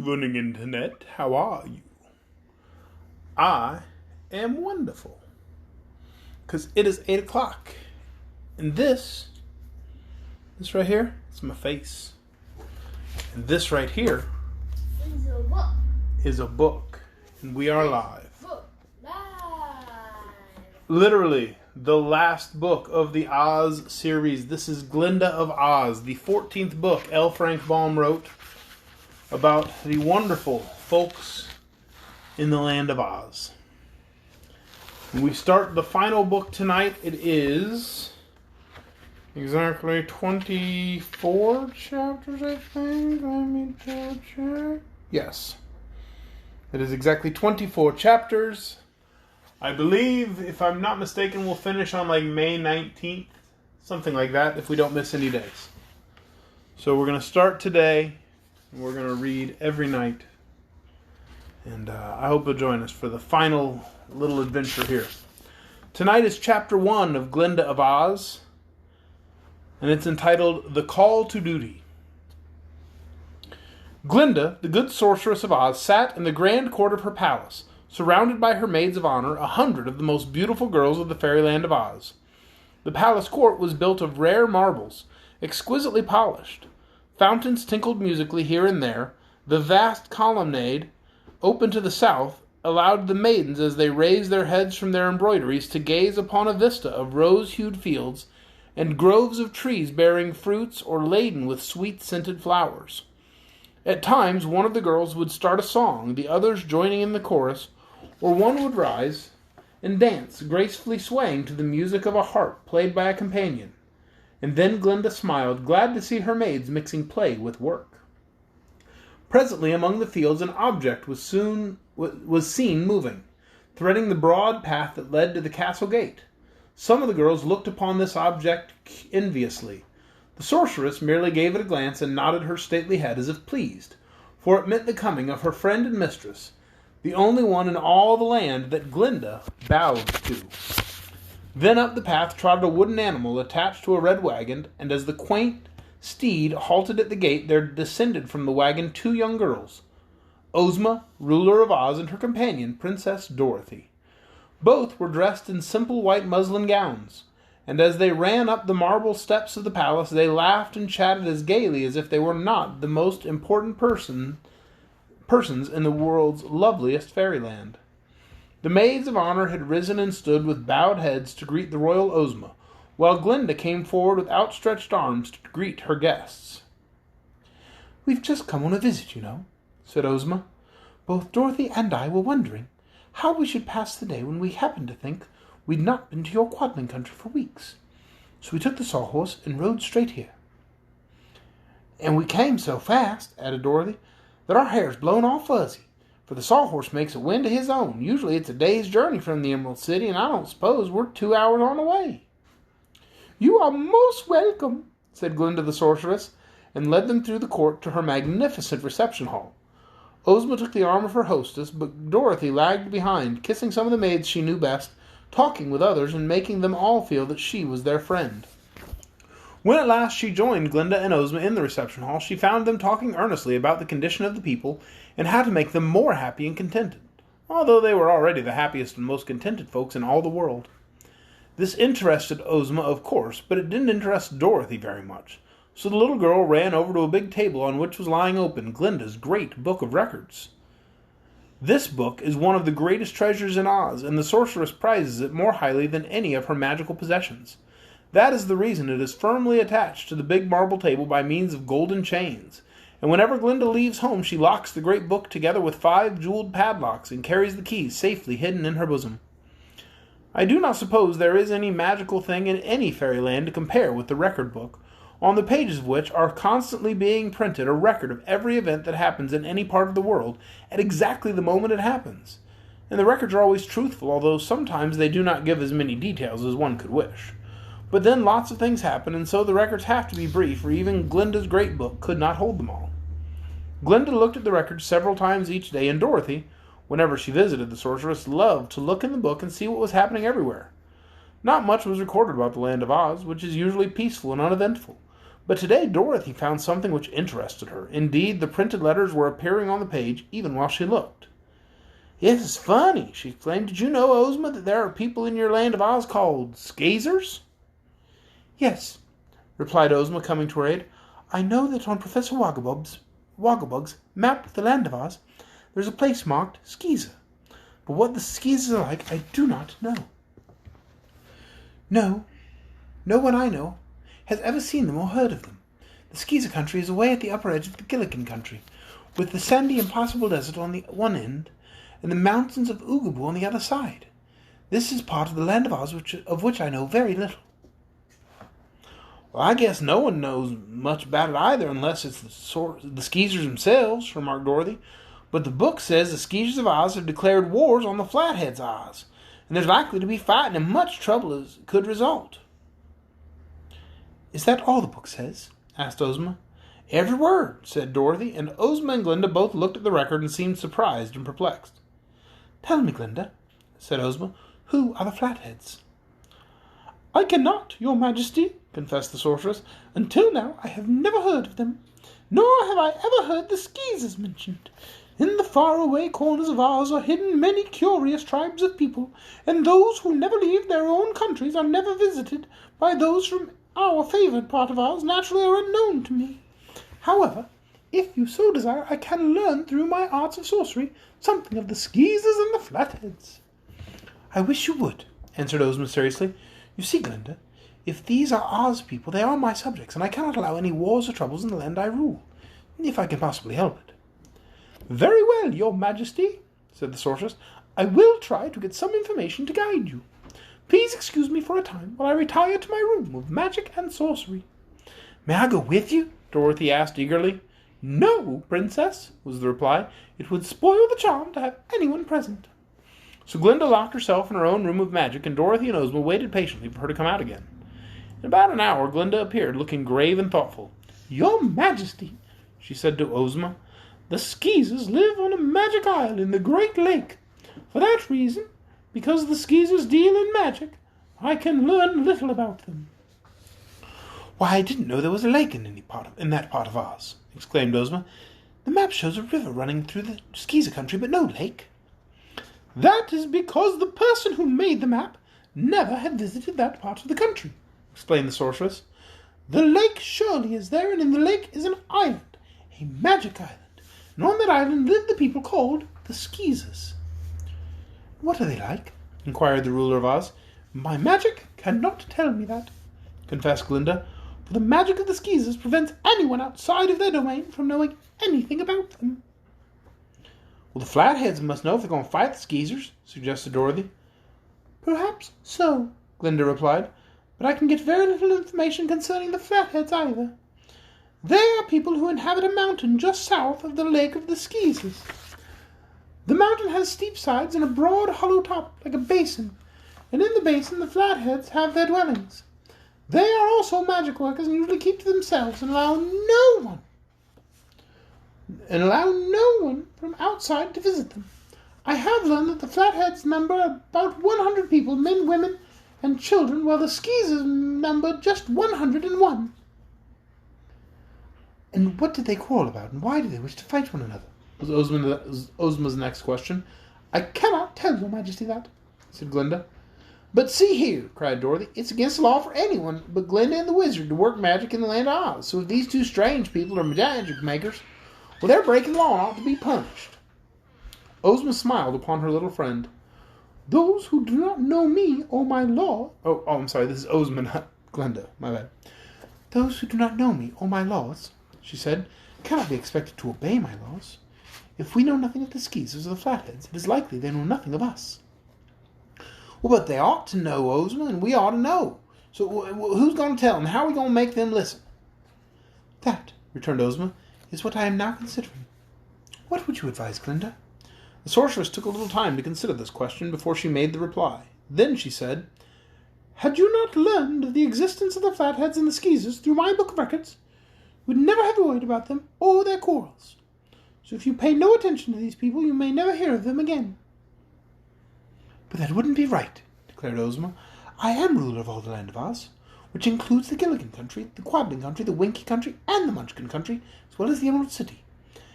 evening, Internet. How are you? I am wonderful. Because it is 8 o'clock. And this right here, it's my face. And this right here is a book. And we are live. Literally, the last book of the Oz series. This is Glinda of Oz, the 14th book L. Frank Baum wrote about the wonderful folks in the land of Oz. We start the final book tonight. It is exactly 24 chapters, I think. Let me double check. Yes. It is exactly 24 chapters. I believe, if I'm not mistaken, we'll finish on like May 19th. Something like that, if we don't miss any days. So we're going to start today, and we're going to read every night. And I hope you'll join us for the final little adventure here. Tonight is chapter 1 of Glinda of Oz, and it's entitled The Call to Duty. Glinda, the good sorceress of Oz, sat in the grand court of her palace, surrounded by her maids of honor, 100 of the most beautiful girls of the fairyland of Oz. The palace court was built of rare marbles, exquisitely polished. Fountains tinkled musically here and there. The vast colonnade, open to the south, allowed the maidens, as they raised their heads from their embroideries, to gaze upon a vista of rose-hued fields and groves of trees bearing fruits or laden with sweet-scented flowers. At times, one of the girls would start a song, the others joining in the chorus, or one would rise and dance, gracefully swaying to the music of a harp played by a companion. And then Glinda smiled, glad to see her maids mixing play with work. Presently, among the fields, an object was seen moving, threading the broad path that led to the castle gate. Some of the girls looked upon this object enviously. The sorceress merely gave it a glance and nodded her stately head as if pleased, for it meant the coming of her friend and mistress, the only one in all the land that Glinda bowed to. Then up the path trotted a wooden animal attached to a red wagon, and as the quaint steed halted at the gate, there descended from the wagon 2 young girls, Ozma, ruler of Oz, and her companion, Princess Dorothy. Both were dressed in simple white muslin gowns, and as they ran up the marble steps of the palace, they laughed and chatted as gaily as if they were not the most important persons in the world's loveliest fairyland. The maids of honor had risen and stood with bowed heads to greet the royal Ozma, while Glinda came forward with outstretched arms to greet her guests. "We've just come on a visit, you know," said Ozma. "Both Dorothy and I were wondering how we should pass the day when we happened to think we'd not been to your Quadling country for weeks. So we took the sawhorse and rode straight here." "And we came so fast," added Dorothy, "that our hair's blown all fuzzy, for the sawhorse makes a wind of his own. Usually it's a day's journey from the Emerald City, and I don't suppose we're 2 hours on the way." "You are most welcome," said Glinda the sorceress, and led them through the court to her magnificent reception hall. Ozma took the arm of her hostess, but Dorothy lagged behind, kissing some of the maids she knew best, talking with others, and making them all feel that she was their friend. When at last she joined Glinda and Ozma in the reception hall, she found them talking earnestly about the condition of the people and how to make them more happy and contented, although they were already the happiest and most contented folks in all the world. This interested Ozma, of course, but it didn't interest Dorothy very much, so the little girl ran over to a big table on which was lying open Glinda's great book of records. This book is one of the greatest treasures in Oz, and the sorceress prizes it more highly than any of her magical possessions. That is the reason it is firmly attached to the big marble table by means of golden chains, and whenever Glinda leaves home she locks the great book together with 5 jeweled padlocks and carries the keys safely hidden in her bosom. I do not suppose there is any magical thing in any fairyland to compare with the record book, on the pages of which are constantly being printed a record of every event that happens in any part of the world at exactly the moment it happens. And the records are always truthful, although sometimes they do not give as many details as one could wish. But then lots of things happen, and so the records have to be brief, or even Glinda's great book could not hold them all. Glinda looked at the records several times each day, and Dorothy, whenever she visited the sorceress, loved to look in the book and see what was happening everywhere. Not much was recorded about the land of Oz, which is usually peaceful and uneventful, But today Dorothy found something which interested her. Indeed, the printed letters were appearing on the page even while she looked. "It's funny," she exclaimed. "Did you know, Ozma, that there are people in your land of Oz called Skeezers?" "Yes," replied Ozma, coming to her aid. "I know that on Professor Wogglebug's map of the land of Oz, there's a place marked Skeezer. But what the Skeezers are like, I do not know." "No, no one I know has ever seen them or heard of them. The Skeezer country is away at the upper edge of the Gillikin country, with the sandy impassable desert on the one end, and the mountains of Oogaboo on the other side. This is part of the land of Oz of which I know very little." "Well, I guess no one knows much about it either, unless it's the Skeezers themselves," remarked Dorothy. "But the book says the Skeezers of Oz have declared wars on the Flatheads Oz, and there's likely to be fighting and much trouble as could result." "Is that all the book says?" asked Ozma. "Every word," said Dorothy, and Ozma and Glinda both looked at the record and seemed surprised and perplexed. "Tell me, Glinda," said Ozma, "who are the Flatheads?" "I cannot, your Majesty," confessed the sorceress. "Until now I have never heard of them, nor have I ever heard the Skeezers mentioned. In the far-away corners of Oz are hidden many curious tribes of people, and those who never leave their own countries are never visited by those from our favored part of Oz naturally are unknown to me. However, if you so desire, I can learn through my arts of sorcery something of the Skeezers and the Flatheads." "I wish you would," answered Ozma seriously. "You see, Glinda, if these are Oz people, they are my subjects, and I cannot allow any wars or troubles in the land I rule, if I can possibly help it." "Very well, your Majesty," said the sorceress. "I will try to get some information to guide you. Please excuse me for a time while I retire to my room of magic and sorcery." "May I go with you?" Dorothy asked eagerly. "No, Princess," was the reply. "It would spoil the charm to have anyone present." So Glinda locked herself in her own room of magic, and Dorothy and Ozma waited patiently for her to come out again. In about an hour, Glinda appeared, looking grave and thoughtful. "Your Majesty," she said to Ozma, "the Skeezers live on a magic isle in the Great Lake. For that reason, because the Skeezers deal in magic, I can learn little about them." "Why, I didn't know there was a lake in that part of Oz," exclaimed Ozma. "The map shows a river running through the Skeezer country, but no lake." "That is because the person who made the map never had visited that part of the country," explained the sorceress. "The lake surely is there, and in the lake is an island, a magic island, and on that island live the people called the Skeezers." "What are they like?" inquired the ruler of Oz. "My magic cannot tell me that," confessed Glinda, "for the magic of the Skeezers prevents anyone outside of their domain from knowing anything about them." "Well, the Flatheads must know if they're going to fight the Skeezers," suggested Dorothy. "Perhaps so," Glinda replied, "but I can get very little information concerning the Flatheads either. They are people who inhabit a mountain just south of the Lake of the Skeezers. The mountain has steep sides and a broad hollow top like a basin, and in the basin the Flatheads have their dwellings. They are also magic workers and usually keep to themselves and allow no one from outside to visit them. I have learned that the Flatheads number about 100 people, men, women, and children, while the Skeezers number just 101. "And what did they quarrel about, and why do they wish to fight one another?" was Ozma's next question. "I cannot tell your Majesty that," said Glinda. "But see here," cried Dorothy, "it's against the law for anyone but Glinda and the Wizard to work magic in the land of Oz. So if these two strange people are magic makers, well, they're breaking the law and ought to be punished." Ozma smiled upon her little friend. "Those who do not know me or my law..." Oh, I'm sorry, this is Ozma, not Glinda. My bad. "Those who do not know me or my laws," she said, "cannot be expected to obey my laws. If we know nothing of the Skeezers or the Flatheads, it is likely they know nothing of us." "Well, but they ought to know, Ozma, and we ought to know. So who's going to tell them? How are we going to make them listen?" "That," returned Ozma, "is what I am now considering. What would you advise, Glinda?" The sorceress took a little time to consider this question before she made the reply. Then she said, "Had you not learned of the existence of the Flatheads and the Skeezers through my book of records, you would never have worried about them or their quarrels. So if you pay no attention to these people, you may never hear of them again." "But that wouldn't be right," declared Ozma. "I am ruler of all the land of Oz. which includes the Gilligan country, the Quadling country, the Winky country, and the Munchkin country, as well as the Emerald City.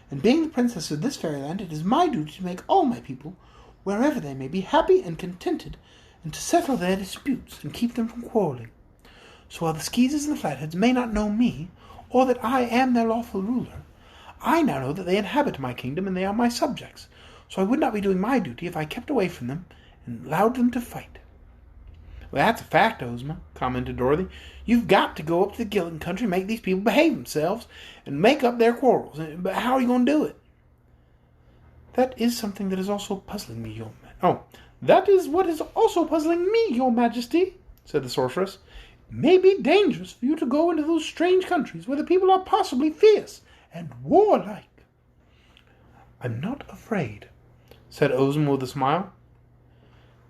And being the princess of this fairyland, it is my duty to make all my people, wherever they may be, happy and contented, and to settle their disputes and keep them from quarreling. So while the Skeezers and the Flatheads may not know me, or that I am their lawful ruler, I now know that they inhabit my kingdom and they are my subjects, so I would not be doing my duty if I kept away from them and allowed them to fight. Well, that's a fact, Ozma, commented Dorothy. You've got to go up to the Gilligan country, make these people behave themselves, and make up their quarrels. But how are you going to do it? That is something that is also puzzling me, that is what is also puzzling me, Your Majesty, said the sorceress. It may be dangerous for you to go into those strange countries where the people are possibly fierce and warlike. I'm not afraid, said Ozma with a smile.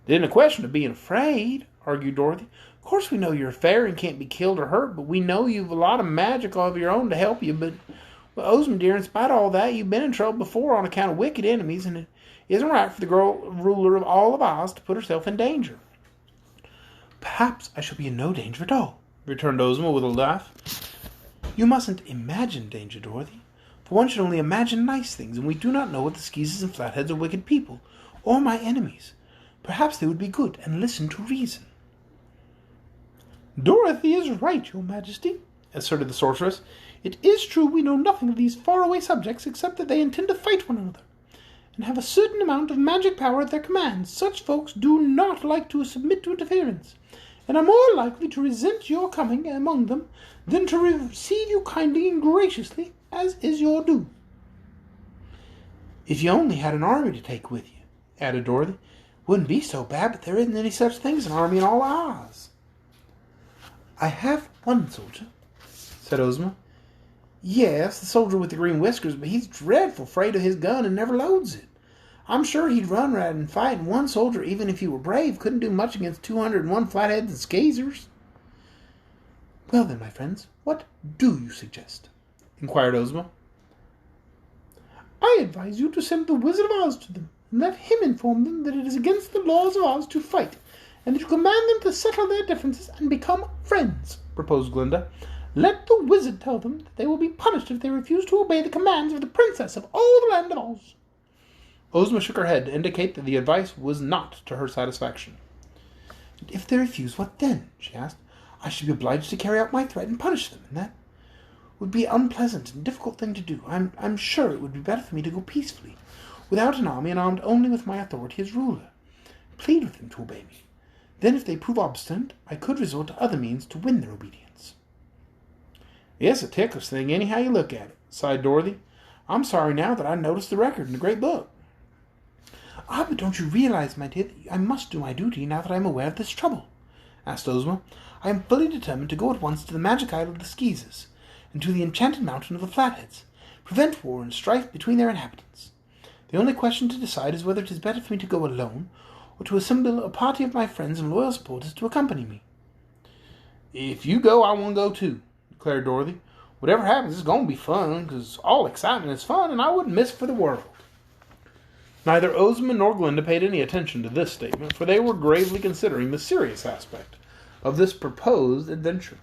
It isn't a question of being afraid, argued Dorothy. Of course we know you're fair and can't be killed or hurt, but we know you've a lot of magic of your own to help you. But, Ozma dear, in spite of all that, you've been in trouble before on account of wicked enemies, and it isn't right for the girl ruler of all of Oz to put herself in danger. Perhaps I shall be in no danger at all, returned Ozma with a laugh. You mustn't imagine danger, Dorothy, for one should only imagine nice things, and we do not know what the Skeezers and Flatheads are wicked people, or my enemies. Perhaps they would be good and listen to reason. Dorothy is right, Your Majesty, asserted the sorceress. It is true we know nothing of these faraway subjects except that they intend to fight one another, and have a certain amount of magic power at their command. Such folks do not like to submit to interference, and are more likely to resent your coming among them than to receive you kindly and graciously, as is your due. If you only had an army to take with you, added Dorothy, wouldn't be so bad, but there isn't any such thing as an army in all Oz. I have one soldier, said Ozma. Yes, the soldier with the green whiskers, but he's dreadful afraid of his gun and never loads it. I'm sure he'd run right and fight, and one soldier, even if he were brave, couldn't do much against 201 Flatheads and Skeezers. Well then, my friends, what do you suggest? Inquired Ozma. I advise you to send the Wizard of Oz to them, and let him inform them that it is against the laws of Oz to fight, and that you command them to settle their differences and become friends, proposed Glinda. Let the wizard tell them that they will be punished if they refuse to obey the commands of the princess of all the land of Oz. Ozma shook her head to indicate that the advice was not to her satisfaction. And if they refuse, what then? She asked. I should be obliged to carry out my threat and punish them, and that would be an unpleasant and difficult thing to do. I'm sure it would be better for me to go peacefully, without an army and armed only with my authority as ruler. Plead with them to obey me. Then, if they prove obstinate, I could resort to other means to win their obedience. It's a ticklish thing, anyhow you look at it, sighed Dorothy. I'm sorry now that I noticed the record in the great book. Ah, but don't you realize, my dear, that I must do my duty now that I am aware of this trouble? Asked Ozma. I am fully determined to go at once to the magic isle of the Skeezers, and to the enchanted mountain of the Flatheads, prevent war and strife between their inhabitants. The only question to decide is whether it is better for me to go alone, or to assemble a party of my friends and loyal supporters to accompany me. If you go, I want to go too, declared Dorothy. Whatever happens, it's going to be fun, because all excitement is fun, and I wouldn't miss it for the world. Neither Ozma nor Glinda paid any attention to this statement, for they were gravely considering the serious aspect of this proposed adventure.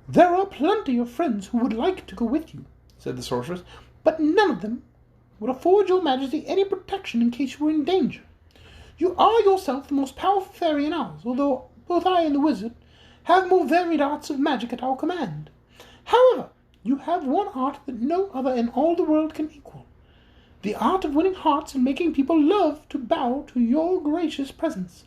There are plenty of friends who would like to go with you, said the sorceress, but none of them would afford your Majesty any protection in case you were in danger. You are yourself the most powerful fairy in Oz, although both I and the wizard have more varied arts of magic at our command. However, you have one art that no other in all the world can equal, the art of winning hearts and making people love to bow to your gracious presence.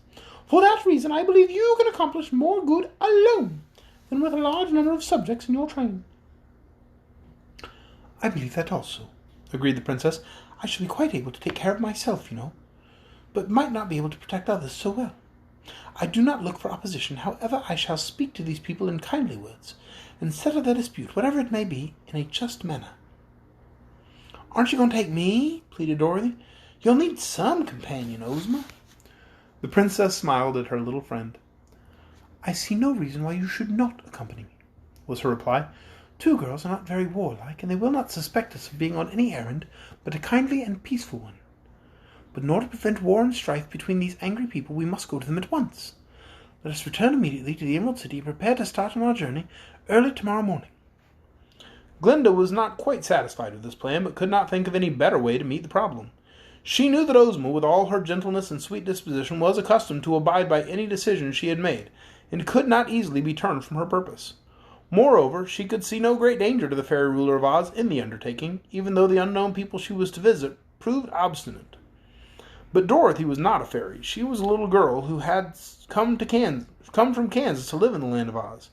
For that reason, I believe you can accomplish more good alone than with a large number of subjects in your train. I believe that also, agreed the princess. I shall be quite able to take care of myself, but might not be able to protect others so well. I do not look for opposition. However, I shall speak to these people in kindly words, and settle their dispute, whatever it may be, in a just manner. Aren't you going to take me? Pleaded Dorothy. You'll need some companion, Ozma. The princess smiled at her little friend. I see no reason why you should not accompany me, was her reply. 2 girls are not very warlike, and they will not suspect us of being on any errand but a kindly and peaceful one. But in order to prevent war and strife between these angry people, we must go to them at once. Let us return immediately to the Emerald City and prepare to start on our journey early tomorrow morning." Glinda was not quite satisfied with this plan, but could not think of any better way to meet the problem. She knew that Ozma, with all her gentleness and sweet disposition, was accustomed to abide by any decision she had made, and could not easily be turned from her purpose. Moreover, she could see no great danger to the fairy ruler of Oz in the undertaking, even though the unknown people she was to visit proved obstinate. But Dorothy was not a fairy. She was a little girl who had come from Kansas to live in the land of Oz.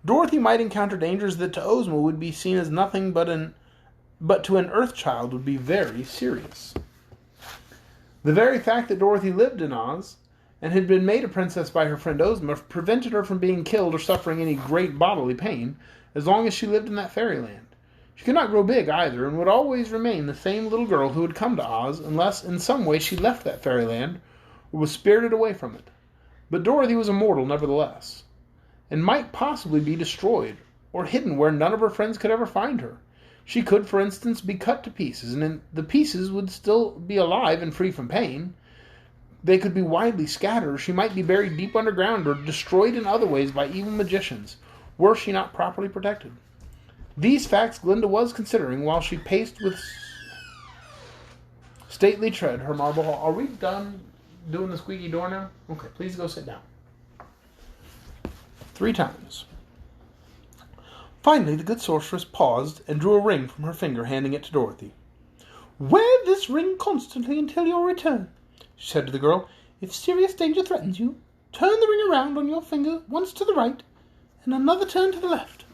Dorothy might encounter dangers that to Ozma would be seen as nothing but to an Earth child would be very serious. The very fact that Dorothy lived in Oz and had been made a princess by her friend Ozma prevented her from being killed or suffering any great bodily pain as long as she lived in that fairyland. She could not grow big either, and would always remain the same little girl who had come to Oz unless in some way she left that fairyland or was spirited away from it. But Dorothy was immortal nevertheless, and might possibly be destroyed, or hidden where none of her friends could ever find her. She could, for instance, be cut to pieces, and the pieces would still be alive and free from pain. They could be widely scattered, or she might be buried deep underground, or destroyed in other ways by evil magicians, were she not properly protected. These facts Glinda was considering while she paced with stately tread her marble hall. Are we done doing the squeaky door now? Okay, please go sit down. 3 times. Finally, the good sorceress paused and drew a ring from her finger, handing it to Dorothy. "Wear this ring constantly until your return," she said to the girl. "If serious danger threatens you, turn the ring around on your finger once to the right and another turn to the left.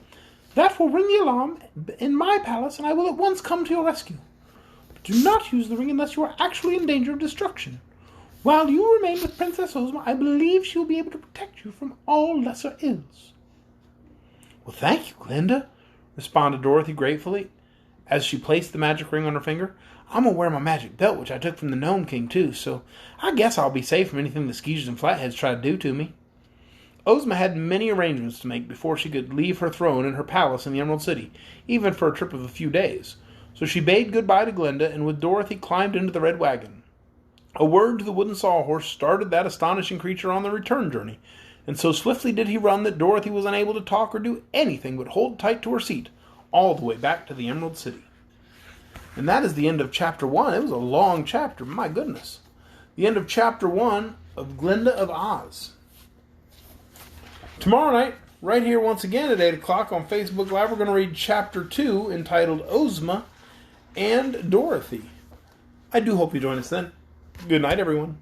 That will ring the alarm in my palace, and I will at once come to your rescue. But do not use the ring unless you are actually in danger of destruction. While you remain with Princess Ozma, I believe she will be able to protect you from all lesser ills." "Well, thank you, Glinda," responded Dorothy gratefully as she placed the magic ring on her finger. "I'm going to wear my magic belt, which I took from the Gnome King, too, so I guess I'll be safe from anything the Skeezers and Flatheads try to do to me." Ozma had many arrangements to make before she could leave her throne and her palace in the Emerald City, even for a trip of a few days. So she bade goodbye to Glinda, and with Dorothy climbed into the red wagon. A word to the wooden sawhorse started that astonishing creature on the return journey, and so swiftly did he run that Dorothy was unable to talk or do anything but hold tight to her seat all the way back to the Emerald City. And that is the end of Chapter 1. It was a long chapter, my goodness. The end of Chapter 1 of Glinda of Oz. Tomorrow night, right here once again at 8 o'clock on Facebook Live, we're going to read Chapter 2 entitled Ozma and Dorothy. I do hope you join us then. Good night, everyone.